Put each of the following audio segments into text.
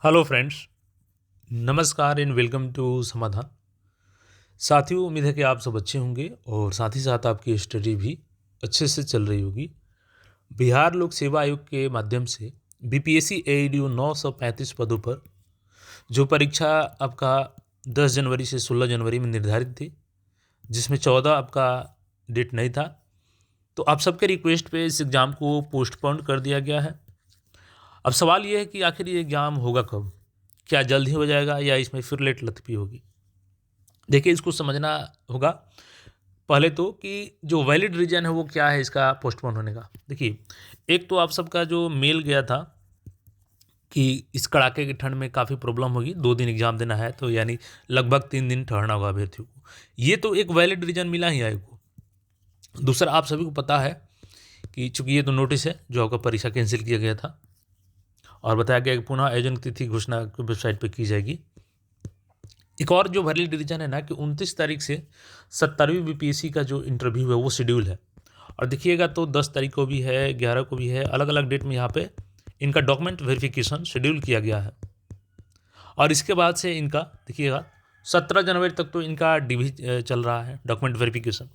Hello friends, नमस्कार and welcome to समाधान। साथियों, उम्मीद है कि आप सब अच्छे होंगे और साथ ही साथ आपकी स्टडी भी अच्छे से चल रही होगी। बिहार लोक सेवा आयोग के माध्यम से बीपीएससी एईडीओ 935 पदों पर जो परीक्षा आपका 10 जनवरी से 16 जनवरी में निर्धारित थी, जिसमें 14 आपका डेट नहीं था, तो आप सबके रिक्वेस्ट पे इस एग्ज़ाम को पोस्टपोन कर दिया गया है। अब सवाल ये है कि आखिर ये एग्ज़ाम होगा कब? क्या जल्द ही हो जाएगा या इसमें फिर लेट लतीफ़ी होगी? देखिए, इसको समझना होगा पहले तो कि जो वैलिड रीज़न है वो क्या है इसका पोस्टपोन होने का। देखिए, एक तो आप सबका जो मेल गया था कि इस कड़ाके की ठंड में काफ़ी प्रॉब्लम होगी, 2 दिन एग्ज़ाम देना है, तो यानी लगभग 3 दिन ठहरना होगा अभ्यर्थियों को। ये तो एक वैलिड रीज़न मिला ही आयोग को। दूसरा, आप सभी को पता है कि चूँकि ये तो नोटिस है जो आपका परीक्षा कैंसिल किया गया था और बताया गया कि पुनः आयोजन की तिथि घोषणा वेबसाइट पे की जाएगी। एक और जो वैलिड रीज़न है ना कि 29 तारीख से 70वीं बीपीएससी का जो इंटरव्यू है वो शेड्यूल है। और देखिएगा तो 10 तारीख को भी है, 11 को भी है, अलग-अलग डेट में यहाँ पे इनका डॉक्यूमेंट वेरिफिकेशन शेड्यूल किया गया है। और इसके बाद से इनका देखिएगा 17 जनवरी तक तो इनका डीवी चल रहा है, डॉक्यूमेंट वेरिफिकेशन।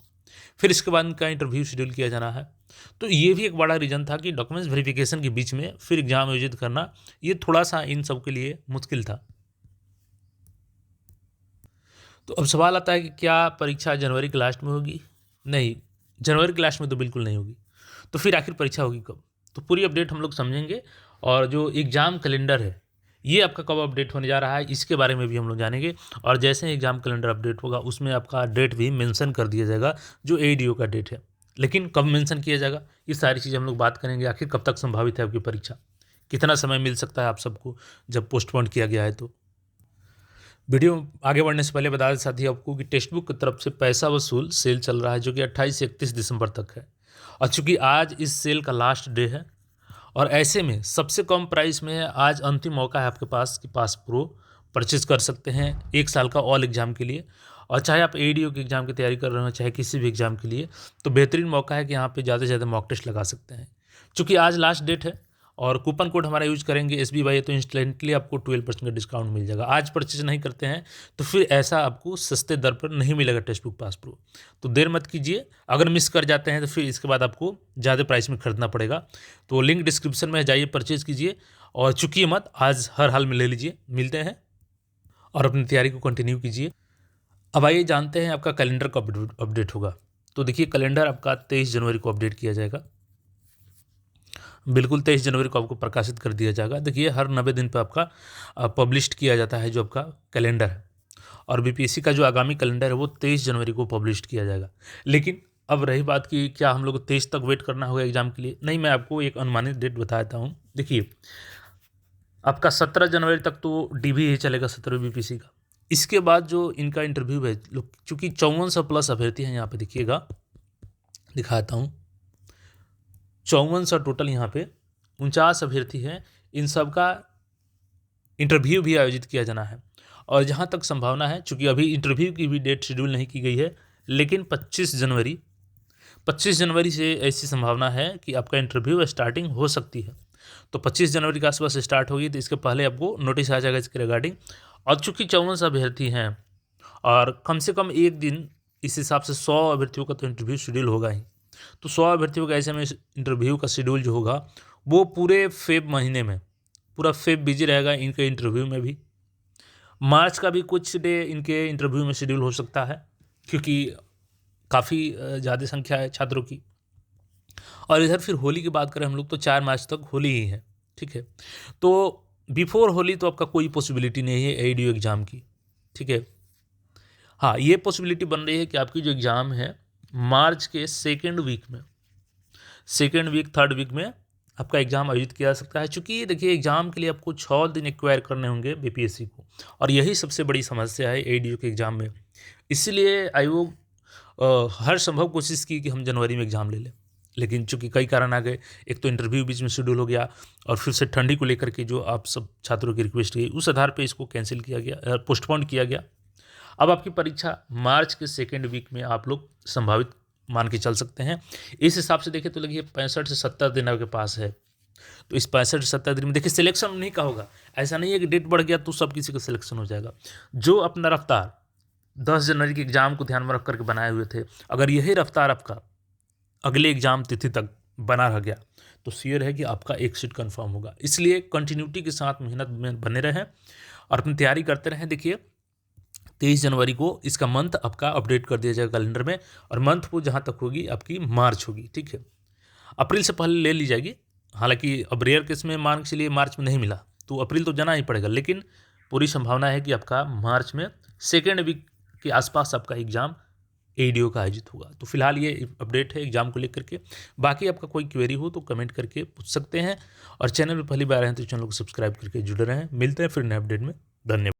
फिर इसके बाद इनका इंटरव्यू शेड्यूल किया जाना है। तो ये भी एक बड़ा रीज़न था कि डॉक्यूमेंट्स वेरिफिकेशन के बीच में फिर एग्ज़ाम आयोजित करना, ये थोड़ा-सा इन सब के लिए मुश्किल था। तो अब सवाल आता है कि क्या परीक्षा जनवरी के लास्ट में होगी? नहीं, जनवरी के लास्ट में तो बिल्कुल नहीं होगी। तो फिर आखिर परीक्षा होगी कब? तो पूरी अपडेट हम लोग समझेंगे और जो एग्ज़ाम कैलेंडर है, ये आपका कब अपडेट होने जा रहा है, इसके बारे में भी हम लोग जानेंगे। और जैसे ही एग्ज़ाम कैलेंडर अपडेट होगा, उसमें आपका डेट भी मेंशन कर दिया जाएगा, जो एईडीओ का डेट है। लेकिन कब मेंशन किया जाएगा, ये सारी चीज़ें हम लोग बात करेंगे। आखिर कब तक संभावित है आपकी परीक्षा? कितना समय मिल सकता है आप सबको, जब पोस्टपोन किया गया है तो? वीडियो आगे बढ़ने से पहले बता दें साथी आपको कि टेक्स्ट बुक की तरफ से पैसा वसूल सेल चल रहा है, जो कि 28 से 31 दिसंबर तक है। और चूंकि आज इस सेल का लास्ट डे है और ऐसे में सबसे कम प्राइस में है, आज अंतिम मौका है आपके पास कि पास प्रो परचेज कर सकते हैं 1 साल का ऑल एग्ज़ाम के लिए। और चाहे आप एडीओ के एग्ज़ाम की तैयारी कर रहे हो, चाहे किसी भी एग्ज़ाम के लिए, तो बेहतरीन मौका है कि यहाँ पे ज़्यादा से ज़्यादा मॉक टेस्ट लगा सकते हैं। चूँकि आज लास्ट डेट है और कूपन कोड हमारा यूज़ करेंगे SBY, तो इंस्टेंटली आपको 12% का डिस्काउंट मिल जाएगा। आज परचेज नहीं करते हैं तो फिर ऐसा आपको सस्ते दर पर नहीं मिलेगा टेक्स्ट बुक पास प्रो। तो देर मत कीजिए, अगर मिस कर जाते हैं तो फिर इसके बाद आपको ज़्यादा प्राइस में खरीदना पड़ेगा। तो लिंक डिस्क्रिप्शन में जाइए, परचेज़ कीजिए और चूकिए मत, आज हर हाल में ले लीजिए। मिलते हैं और अपनी तैयारी को कंटिन्यू कीजिए। अब आइए जानते हैं आपका कैलेंडर कब अपडेट होगा। तो देखिए, कैलेंडर आपका 23 जनवरी को अपडेट किया जाएगा। बिल्कुल 23 जनवरी को आपको प्रकाशित कर दिया जाएगा। देखिए, हर 90 दिन पे आपका पब्लिश्ड किया जाता है जो आपका कैलेंडर है। और बीपीएससी का जो आगामी कैलेंडर है वो 23 जनवरी को पब्लिश्ड किया जाएगा। लेकिन अब रही बात कि क्या हम लोग को 23 तक वेट करना होगा एग्ज़ाम के लिए? नहीं, मैं आपको एक अनुमानित डेट बताता हूँ। देखिए, आपका 17 जनवरी तक तो डीवी ही चलेगा, 17वीं बीपीएससी का। इसके बाद जो इनका इंटरव्यू है, लोग चूँकि 5400 प्लस अभ्यर्थी हैं, यहाँ पे देखिएगा, दिखाता हूँ। 5400 टोटल यहाँ पे 49 अभ्यर्थी हैं। इन सब का इंटरव्यू भी आयोजित किया जाना है। और जहाँ तक संभावना है, चूँकि अभी इंटरव्यू की भी डेट शेड्यूल नहीं की गई है, लेकिन 25 जनवरी से ऐसी संभावना है कि आपका इंटरव्यू स्टार्टिंग हो सकती है। तो 25 जनवरी के आसपास स्टार्ट होगी, तो इसके पहले आपको नोटिस आ जाएगा इसके रिगार्डिंग। और चूँकि 54 अभ्यर्थी हैं और कम से कम एक दिन, इस हिसाब से 100 अभ्यर्थियों का तो इंटरव्यू शेड्यूल होगा ही। तो 100 अभ्यर्थियों का ऐसे में इंटरव्यू का शेड्यूल जो होगा वो पूरे फेब महीने में, पूरा फेब बिजी रहेगा इनके इंटरव्यू में भी। मार्च का भी कुछ डे इनके इंटरव्यू में शेड्यूल हो सकता है, क्योंकि काफ़ी ज़्यादा संख्या है छात्रों की। और इधर फिर होली की बात करें हम लोग, तो 4 मार्च तक होली ही है, ठीक है। तो बिफोर होली तो आपका कोई पॉसिबिलिटी नहीं है एडीओ एग्ज़ाम की, ठीक है। हाँ, ये पॉसिबिलिटी बन रही है कि आपकी जो एग्ज़ाम है मार्च के सेकेंड वीक में, थर्ड वीक में आपका एग्ज़ाम आयोजित किया जा सकता है। चूँकि देखिए, एग्ज़ाम के लिए आपको 6 दिन एक्वायर करने होंगे बीपीएससी को, और यही सबसे बड़ी समस्या है एडीओ के एग्ज़ाम में। इसीलिए आयोग हर संभव कोशिश की कि हम जनवरी में एग्ज़ाम ले लें, लेकिन चूँकि कई कारण आ गए। एक तो इंटरव्यू बीच में शेड्यूल हो गया, और फिर से ठंडी को लेकर के जो आप सब छात्रों की रिक्वेस्ट गई, उस आधार पे इसको कैंसिल किया गया, पोस्टपोन किया गया। अब आपकी परीक्षा मार्च के सेकेंड वीक में आप लोग संभावित मान के चल सकते हैं। इस हिसाब से देखें तो लगिए 65 से 70 दिन आपके पास है। तो इस 65-70 दिन में देखिए सिलेक्शन नहीं का होगा, ऐसा नहीं है कि डेट बढ़ गया तो सब किसी का सिलेक्शन हो जाएगा। जो अपना रफ्तार 10 जनवरी के एग्ज़ाम को ध्यान में रख करके बनाए हुए थे, अगर यही रफ्तार आपका अगले एग्ज़ाम तिथि तक बना रह गया तो श्योर है कि आपका एक सीट कन्फर्म होगा। इसलिए कंटिन्यूटी के साथ मेहनत में बने रहें और अपनी तैयारी करते रहें। देखिए 23 जनवरी को इसका मंथ आपका अपडेट कर दिया जाएगा कैलेंडर में, और मंथ वो जहाँ तक होगी आपकी मार्च होगी, ठीक है। अप्रैल से पहले ले ली जाएगी, हालांकि अब रेयर केस में मान के चलिए मार्च में नहीं मिला तो अप्रैल तो जाना ही पड़ेगा, लेकिन पूरी संभावना है कि आपका मार्च में सेकेंड वीक के आसपास आपका एग्ज़ाम एडीओ का आयोजित होगा। तो फिलहाल ये अपडेट है एग्जाम को लेकर के। बाकी आपका कोई क्वेरी हो तो कमेंट करके पूछ सकते हैं, और चैनल पर पहली बार आए हैं तो चैनल को सब्सक्राइब करके जुड़े रहें। मिलते हैं फिर नए अपडेट में। धन्यवाद।